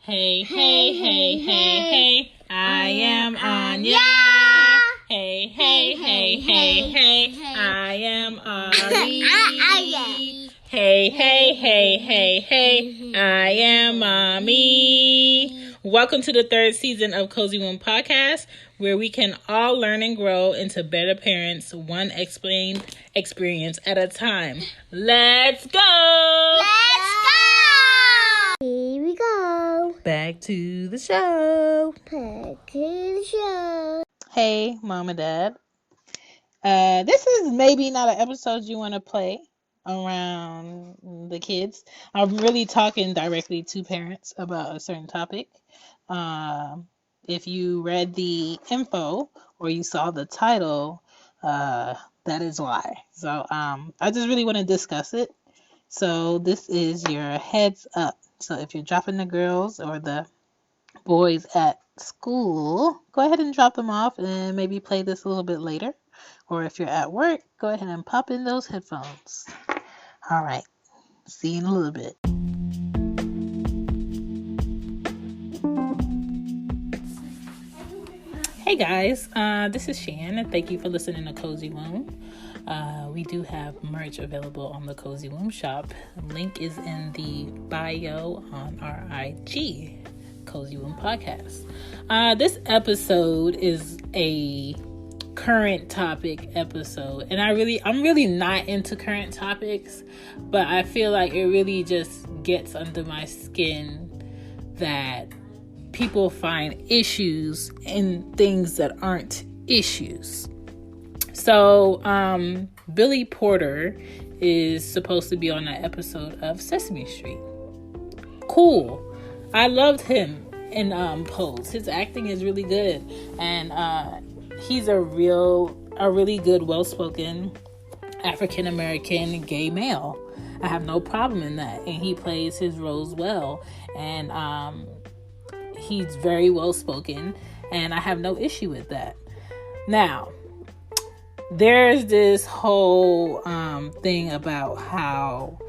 Hey, hey, hey, hey, hey, I am Anya. Hey, hey, hey, hey, hey, I am Ari. Hey, hey, hey, hey, hey, I am Mommy. Welcome to the third season of Cozy Womb Podcast, where we can all learn and grow into better parents, one explained experience at a time. Let's go! Here we go. Back to the show. Hey, Mom and Dad. This is maybe not an episode you want to play around the kids. I'm really talking directly to parents about a certain topic. If you read the info or you saw the title, that is why. So I just really want to discuss it. So this is your heads up. So if you're dropping the girls or the boys at school, go ahead and drop them off and maybe play this a little bit later. Or if you're at work, go ahead and pop in those headphones. All right. See you in a little bit. Hey guys, this is Shan, and thank you for listening to Cozy Womb. We do have merch available on the Cozy Womb shop. Link is in the bio on our IG, Cozy Womb Podcast. This episode is a current topic episode, and I'm really not into current topics, but I feel like it really just gets under my skin that people find issues in things that aren't issues. So, Billy Porter is supposed to be on that episode of Sesame Street. Cool. I loved him in Pose. His acting is really good, and he's a really good, well-spoken African-American gay male. I have no problem in that, and he plays his roles well, and he's very well-spoken, and I have no issue with that. Now, there's this whole thing about how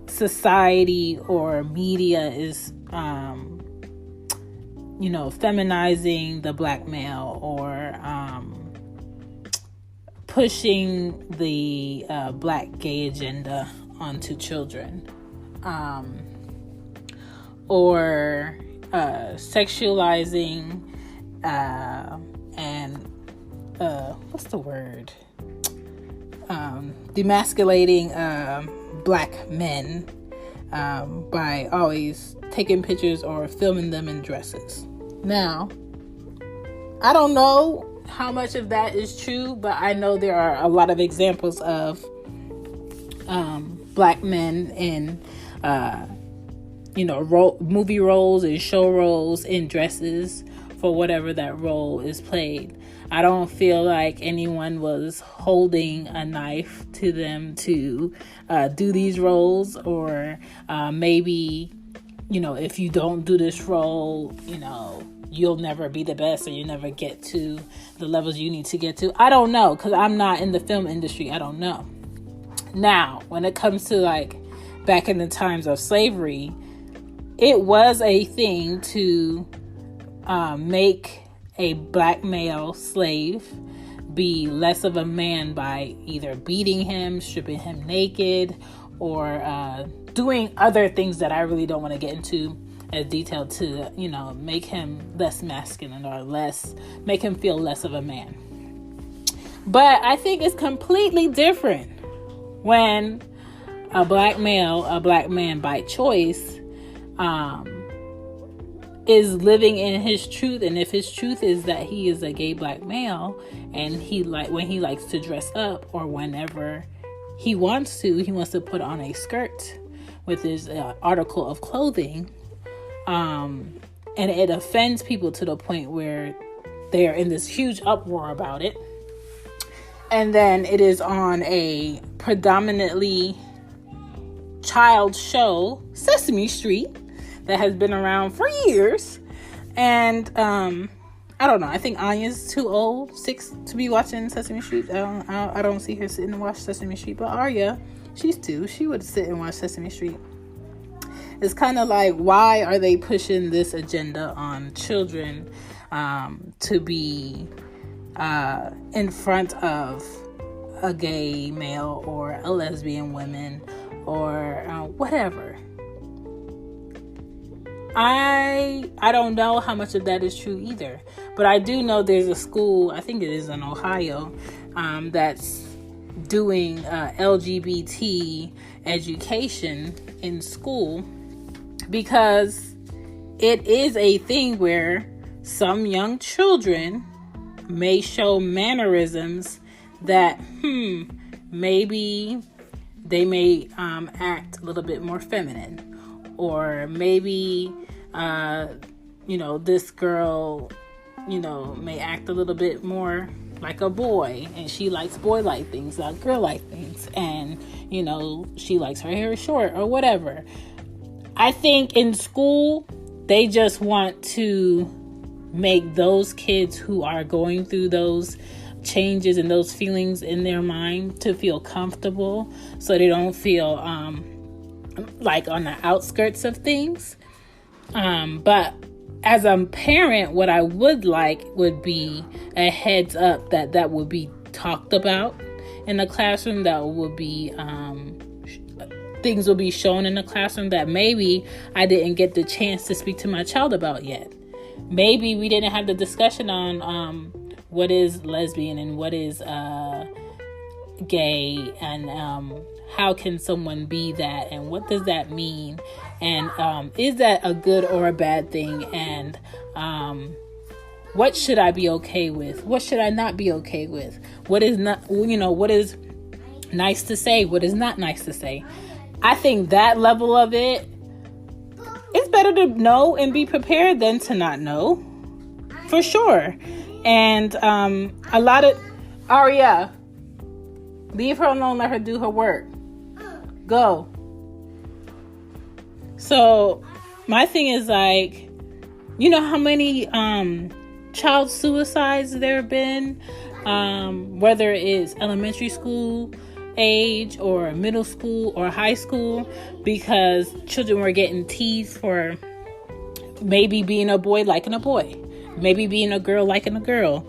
society or media is feminizing the black male, or pushing the black gay agenda onto children, or sexualizing and what's the word? Demasculating black men by always taking pictures or filming them in dresses. Now, I don't know how much of that is true, but I know there are a lot of examples of black men in movie roles and show roles in dresses for whatever that role is played. I don't feel like anyone was holding a knife to them to do these roles, or maybe, if you don't do this role, you'll never be the best, or you never get to the levels you need to get to. I don't know, because I'm not in the film industry. I don't know. Now, when it comes to like back in the times of slavery, it was a thing to make a black male slave be less of a man by either beating him, stripping him naked, or doing other things that I really don't want to get into as detailed to, make him less masculine, or make him feel less of a man. But I think it's completely different when a black man by choice, is living in his truth. And if his truth is that he is a gay black male, and when he likes to dress up, or whenever he wants to put on a skirt with his article of clothing, and it offends people to the point where they are in this huge uproar about it. And then it is on a predominantly child show, Sesame Street, that has been around for years. And I don't know, I think Anya's too old, 6, to be watching Sesame Street. I don't see her sitting and watch Sesame Street. But Arya, she's 2. She would sit and watch Sesame Street. It's kind of like, why are they pushing this agenda on children to be in front of a gay male or a lesbian woman or whatever? I don't know how much of that is true either, but I do know there's a school, I think it is in Ohio, that's doing LGBT education in school, because it is a thing where some young children may show mannerisms that maybe they may act a little bit more feminine, or maybe this girl may act a little bit more like a boy, and she likes boy-like things, not girl-like things, and she likes her hair short or whatever. I think in school they just want to make those kids who are going through those changes and those feelings in their mind to feel comfortable, so they don't feel like on the outskirts of things. But as a parent, what I would like would be a heads up that would be talked about in the classroom, that would be things will be shown in the classroom that maybe I didn't get the chance to speak to my child about yet. Maybe we didn't have the discussion on what is lesbian and what is gay, and how can someone be that, and what does that mean, and is that a good or a bad thing, and what should I be okay with, what should I not be okay with, what is not, what is nice to say, what is not nice to say. I think that level of it's better to know and be prepared than to not know, for sure. And a lot of Aria, leave her alone, let her do her work. Go. So my thing is, like, how many child suicides there have been, whether it's elementary school age or middle school or high school, because children were getting teased for maybe being a boy liking a boy, maybe being a girl liking a girl,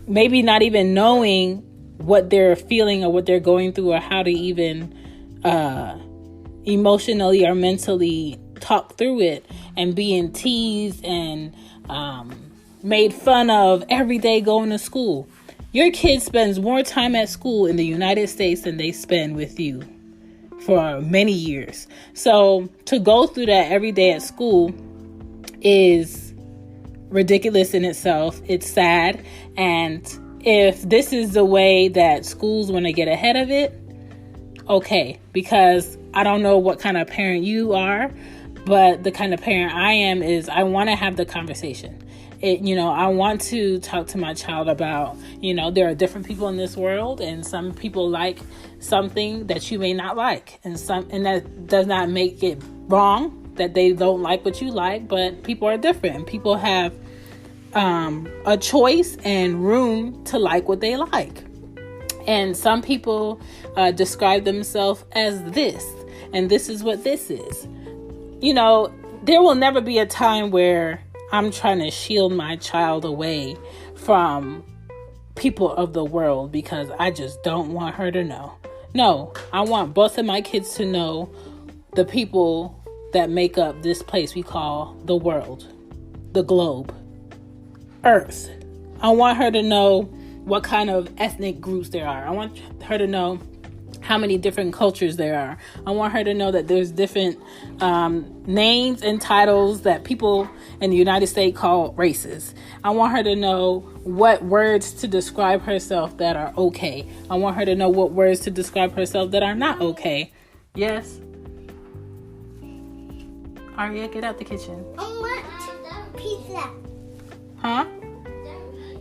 maybe not even knowing what they're feeling or what they're going through, or how to even emotionally or mentally talk through it, and being teased and made fun of every day going to school. Your kid spends more time at school in the United States than they spend with you for many years. So to go through that every day at school is ridiculous in itself. It's sad. And if this is the way that schools want to get ahead of it, okay, because I don't know what kind of parent you are, but the kind of parent I am is I want to have the conversation. I want to talk to my child about, there are different people in this world, and some people like something that you may not like, and that does not make it wrong that they don't like what you like, but people are different, and people have a choice and room to like what they like. And some people describe themselves as this, and this is what this is. There will never be a time where I'm trying to shield my child away from people of the world because I just don't want her to know. No, I want both of my kids to know the people that make up this place we call the world, the globe, Earth. I want her to know what kind of ethnic groups there are. I want her to know how many different cultures there are. I want her to know that there's different names and titles that people in the United States call races. I want her to know what words to describe herself that are okay. I want her to know what words to describe herself that are not okay. Yes? Aria, get out the kitchen. I want pizza. Huh?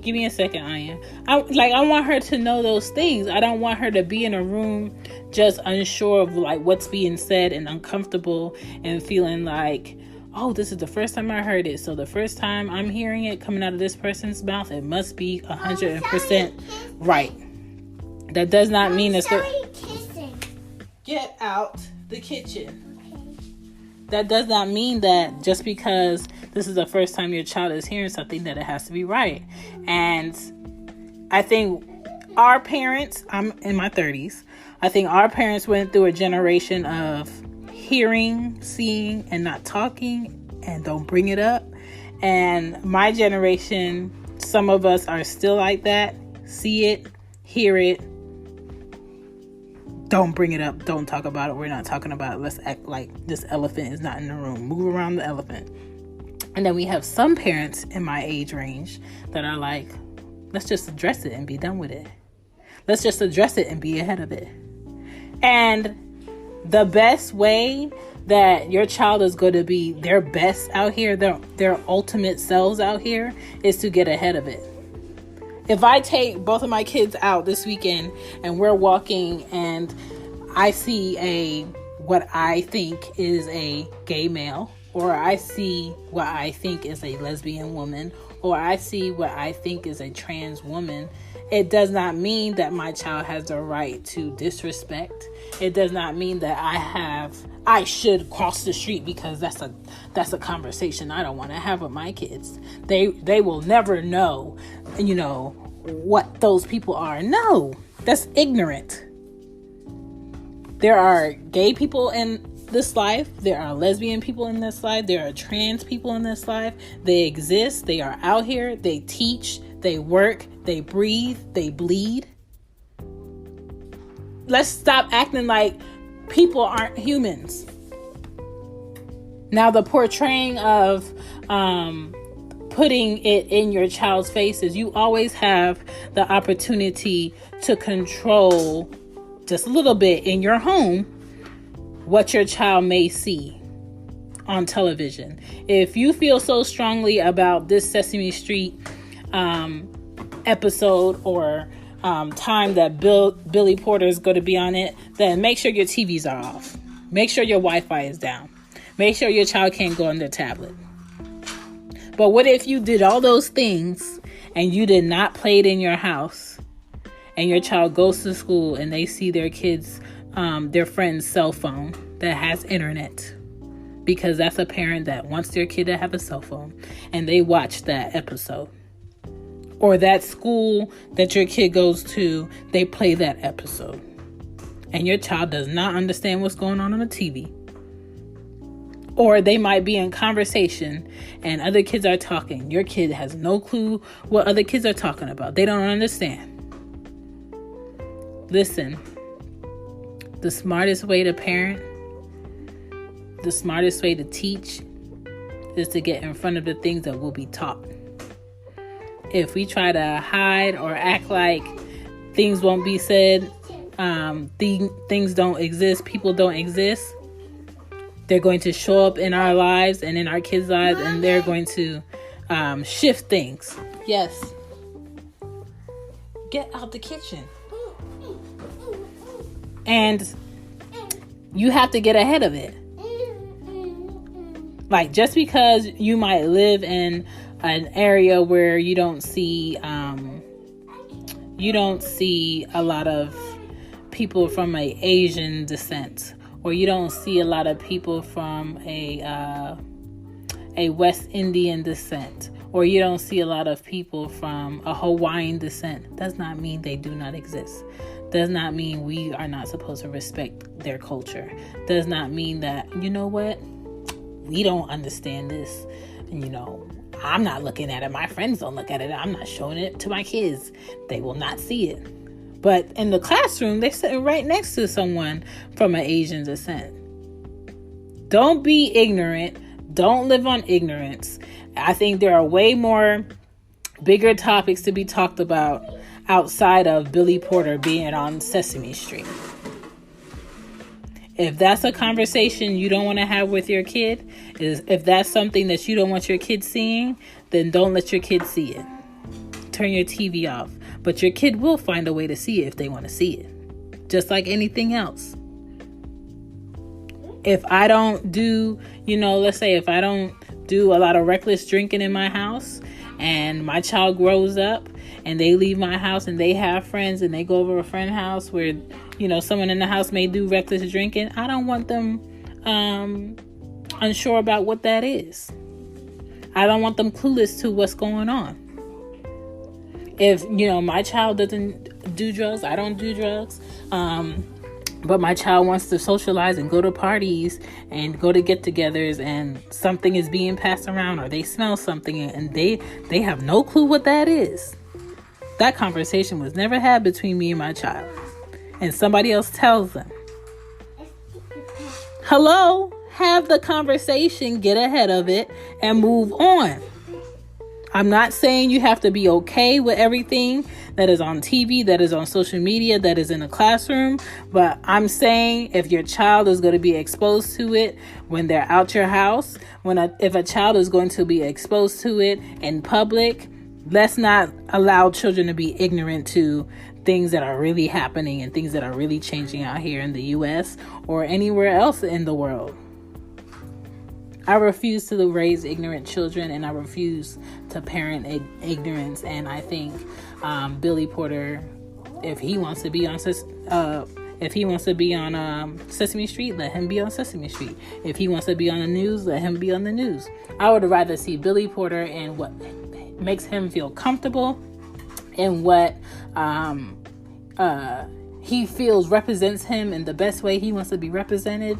Give me a second, Aya. I want her to know those things. I don't want her to be in a room just unsure of what's being said and uncomfortable and feeling like, oh, this is the first time I heard it. So the first time I'm hearing it coming out of this person's mouth, it must be 100% right. That does not mean it's kissing. Get out the kitchen. That does not mean that just because this is the first time your child is hearing something that it has to be right. And I think our parents, I'm in my 30s, I think our parents went through a generation of hearing, seeing, and not talking, and don't bring it up. And my generation, some of us are still like that. See it, hear it, don't bring it up, don't talk about it, we're not talking about it, let's act like this elephant is not in the room, move around the elephant. And then we have some parents in my age range that are like, let's just address it and be done with it. Let's just address it and be ahead of it. And the best way that your child is going to be their best out here, their ultimate selves out here, is to get ahead of it. If I take both of my kids out this weekend and we're walking and I see what I think is a gay male, or I see what I think is a lesbian woman, or I see what I think is a trans woman, it does not mean that my child has the right to disrespect. It does not mean that I should cross the street, because that's a conversation I don't want to have with my kids. They will never know, what those people are. No, that's ignorant. There are gay people in this life. There are lesbian people in this life. There are trans people in this life. They exist. They are out here. They teach. They work. They breathe. They bleed. Let's stop acting like people aren't humans. Now, the portraying of putting it in your child's face is, you always have the opportunity to control just a little bit in your home what your child may see on television. If you feel so strongly about this Sesame Street episode or time that Billy Porter is going to be on it, then make sure your TVs are off. Make sure your Wi-Fi is down. Make sure your child can't go on their tablet. But what if you did all those things and you did not play it in your house, and your child goes to school and they see their kids, their friend's cell phone that has internet, because that's a parent that wants their kid to have a cell phone, and they watch that episode, or that school that your kid goes to, they play that episode, and your child does not understand what's going on the TV. Or they might be in conversation and other kids are talking. Your kid has no clue what other kids are talking about. They don't understand. Listen, the smartest way to parent, the smartest way to teach, is to get in front of the things that will be taught. If we try to hide or act like things won't be said, things don't exist, people don't exist, they're going to show up in our lives and in our kids' lives, and they're going to shift things. Yes. Get out the kitchen. And you have to get ahead of it. Like, just because you might live in an area where you don't see a lot of people from a Asian descent, or you don't see a lot of people from a West Indian descent, or you don't see a lot of people from a Hawaiian descent, does not mean they do not exist. Does not mean we are not supposed to respect their culture. Does not mean that, you know what, we don't understand this. I'm not looking at it. My friends don't look at it. I'm not showing it to my kids. They will not see it. But in the classroom, they're sitting right next to someone from an Asian descent. Don't be ignorant. Don't live on ignorance. I think there are way more bigger topics to be talked about outside of Billy Porter being on Sesame Street. If that's a conversation you don't want to have with your kid, if that's something that you don't want your kid seeing, then don't let your kid see it. Turn your TV off. But your kid will find a way to see it if they want to see it. Just like anything else. If I don't do, let's say if I don't do a lot of reckless drinking in my house, and my child grows up and they leave my house and they have friends and they go over a friend's house where, someone in the house may do reckless drinking, I don't want them unsure about what that is. I don't want them clueless to what's going on. If, my child doesn't do drugs, I don't do drugs. But my child wants to socialize and go to parties and go to get-togethers, and something is being passed around, or they smell something and they have no clue what that is. That conversation was never had between me and my child. And somebody else tells them. Hello? Have the conversation, get ahead of it, and move on. I'm not saying you have to be okay with everything that is on TV, that is on social media, that is in a classroom. But I'm saying if your child is going to be exposed to it when they're out your house, if a child is going to be exposed to it in public, let's not allow children to be ignorant to things that are really happening and things that are really changing out here in the U.S. or anywhere else in the world. I refuse to raise ignorant children, and I refuse to parent ignorance. And I think Billy Porter, if he wants to be on Sesame Street, let him be on Sesame Street. If he wants to be on the news, let him be on the news. I would rather see Billy Porter and what makes him feel comfortable and what he feels represents him in the best way he wants to be represented,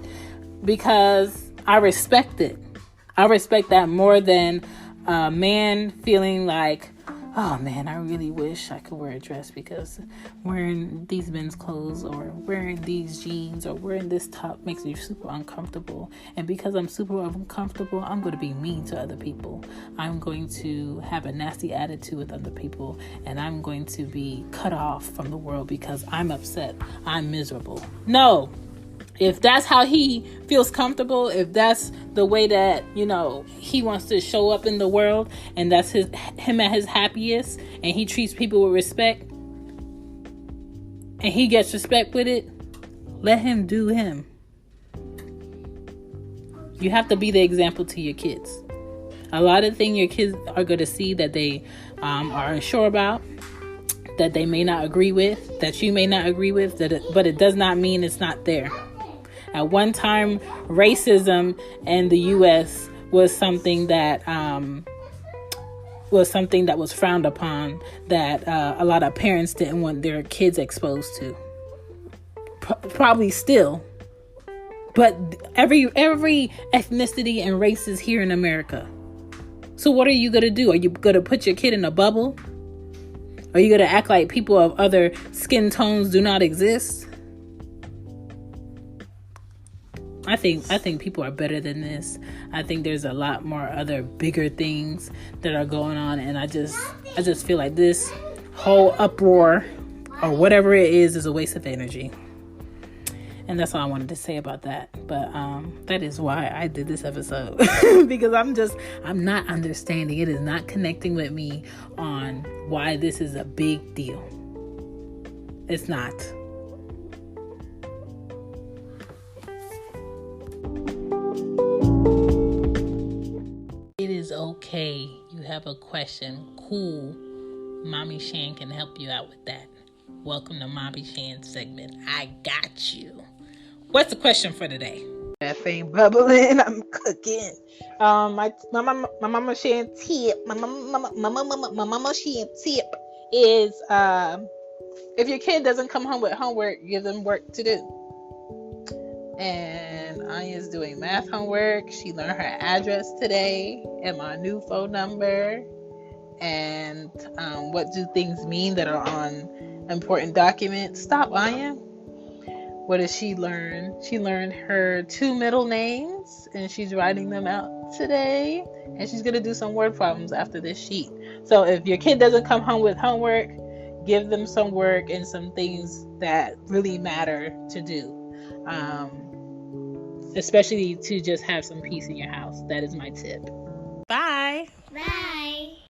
because I respect it. I respect that more than a man feeling like, oh man, I really wish I could wear a dress, because wearing these men's clothes or wearing these jeans or wearing this top makes me super uncomfortable. And because I'm super uncomfortable, I'm going to be mean to other people. I'm going to have a nasty attitude with other people, and I'm going to be cut off from the world because I'm upset. I'm miserable. No. If that's how he feels comfortable, if that's the way that, he wants to show up in the world, and that's him at his happiest, and he treats people with respect, and he gets respect with it, let him do him. You have to be the example to your kids. A lot of things your kids are going to see that they are unsure about, that they may not agree with, that you may not agree with, but it does not mean it's not there. At one time, racism in the U.S. was something that was frowned upon, that a lot of parents didn't want their kids exposed to. Probably still, but every ethnicity and race is here in America. So what are you gonna do? Are you gonna put your kid in a bubble? Are you gonna act like people of other skin tones do not exist? I think people are better than this. I think there's a lot more other bigger things that are going on, and I just feel like this whole uproar or whatever it is a waste of energy. And that's all I wanted to say about that. But that is why I did this episode. Because I'm not understanding. It is not connecting with me on why this is a big deal. It's not. It is okay. You have a question. Cool. Mommy Shan can help you out with that. Welcome to Mommy Shan's segment. I got you. What's the question for today? That ain't bubbling. I'm cooking. My Mama Shan tip. My Mama Shan tip is if your kid doesn't come home with homework, give them work to do. And Anya's doing math homework. She learned her address today and my new phone number. And what do things mean that are on important documents? Stop, Anya. What did she learn? She learned her 2 middle names, and she's writing them out today. And she's going to do some word problems after this sheet. So if your kid doesn't come home with homework, give them some work and some things that really matter to do. Especially to just have some peace in your house. That is my tip. Bye. Bye.